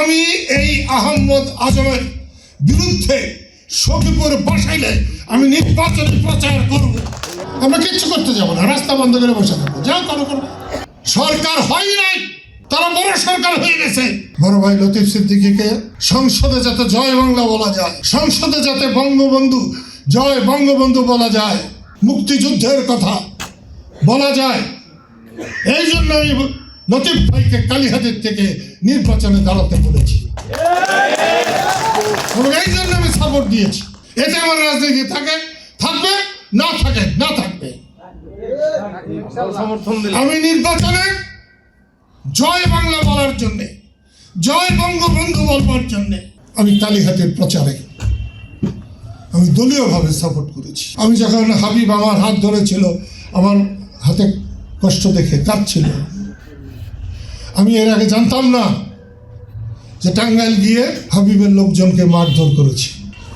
আমি এই আহমদ আজমের বিরুদ্ধে সখীপুর বসাইলে আমি নির্বাচনী প্রচার করব। আমরা কিচ্ছু করতে যাব না, রাস্তা বন্ধ করে বসে থাকবো, যা করো করবো। সরকার হয় নাই, তারা বড় সরকার হয়ে গেছে। বড় ভাই লতিফ সিদ্দিকীকে সংসদে যাতে জয় বাংলা বলা যায়, সংসদে যাতে বঙ্গবন্ধু জয় বঙ্গবন্ধু বলা যায়, মুক্তিযুদ্ধের কথা বলা যায়, এই জন্য আমি লতিফ ভাইকে কালীহাতির থেকে নির্বাচনে দাঁড়াতে বলেছি এবং এই জন্য আমি সাপোর্ট দিয়েছি। এতে আমার রাজনীতি থাকে থাকবে, না থাকে না থাকবে। আমি নির্বাচনে জয় বাংলা বলার জন্যে, জয় বঙ্গবন্ধু বলবার জন্যে আমি কালীহাতির প্রচারে আমি দলীয়ভাবে সাপোর্ট করেছি। আমি যখন হাবিব আমার হাত ধরেছিল, আমার হাতে কষ্ট দেখে কাঁদছিল, আমি এর আগে জানতাম না যে টাঙ্গাইল গিয়ে হাবিবের লোকজনকে মারধর করেছে।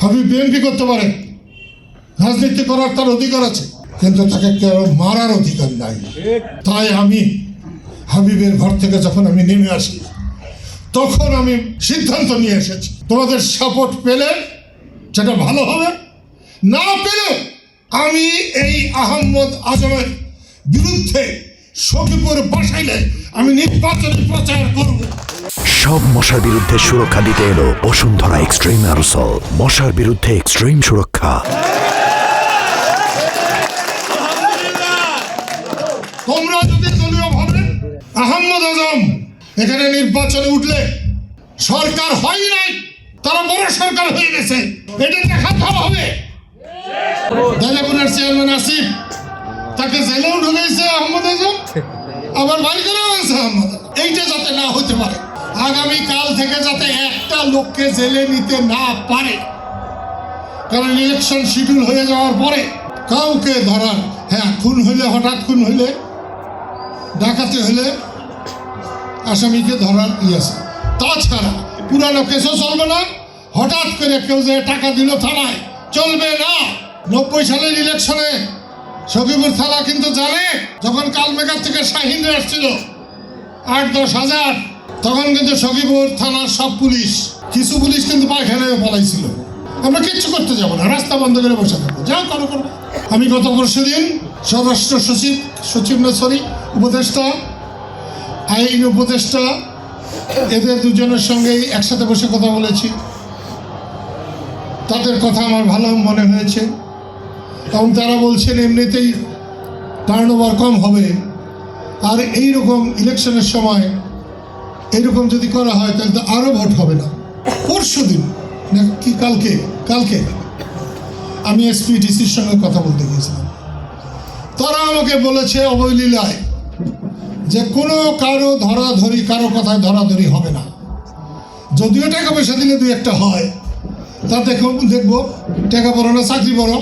হাবিব বিএনপি করতে পারে, রাজনীতি করার তার অধিকার আছে, কিন্তু তাকে কেউ মারার অধিকার নাই। তাই আমি হাবিবের ঘর থেকে যখন আমি নেমে আসি, তখন আমি সিদ্ধান্ত নিয়ে এসেছি, তোমাদের সাপোর্ট পেলে সেটা ভালো হবে, না পেলে আমি এই আহমদ আজমের বিরুদ্ধে সখীপুর বসাইলে আমি নির্বাচনী প্রচার করব। সব মশার বিরুদ্ধে সুরক্ষা দিতে এলো বসুন্ধরা এক্সট্রিম অ্যারোসল, মশার বিরুদ্ধে এক্সট্রিম সুরক্ষা। তোমরা যদি দলীয় ভাবে আহমদ আজম এখানে নির্বাচনে উঠলে, সরকার হয় নাই, তারা বড় সরকার হয়ে গেছে, এটা দেখাতে হবে। দাজাপুরের চেয়ারম্যান আসিফ, তাকে জেলেও ঢুকেছে আহমদ আজম, আবার বাড়ি করেও আছে আহমদ। এইটা যাতে না হতে পারে, আগামী কাল থেকে যাতে একটা লোককে জেলে নিতে না পারে, কারণ ইলেকশন শিডিউল হয়ে যাওয়ার পরে কাউকে ধরার, হ্যাঁ খুন হইলে, হঠাৎ খুন হইলে, ডাকাতি হলে আসামিকে ধরার আছে, তাছাড়া পুরানো কেসও চলবে না। হঠাৎ করে কেউ যে টাকা দিল থানায়, চলবে না। 90 সালের ইলেকশনে সখীপুর থানা কিন্তু জানে, যখন কালমেঘাট থেকে শাহিনরা আসছিল 8-10 হাজার, তখন কিন্তু সখীপুর থানার সব পুলিশ, কিছু পুলিশ কিন্তু পায়খানায় পলাইছিল। আমরা কিচ্ছু করতে যাব না, রাস্তা বন্ধ করে বসে থাকবো, যা করো করবো। আমি গত পরশুদিন স্বরাষ্ট্র উপদেষ্টা, আইন উপদেষ্টা, এদের দুজনের সঙ্গেই একসাথে বসে কথা বলেছি। তাদের কথা আমার ভালো মনে হয়েছে এবং তারা বলছেন এমনিতেই টার্নওভার কম হবে, আর এইরকম ইলেকশনের সময় এইরকম যদি করা হয় তাহলে তো আরও ভোট হবে না। পরশুদিন না কি কালকে আমি এসপিডিসির সঙ্গে কথা বলতে গিয়েছিলাম, তারা আমাকে বলেছে অবলীলায় যে কোনো কারো ধরাধরি, কারো কথায় ধরাধরি হবে না। যদিও টাকা পয়সা দিলে 2-1টা হয়, তা দেখবো টাকা বড় না চাকরি বড়।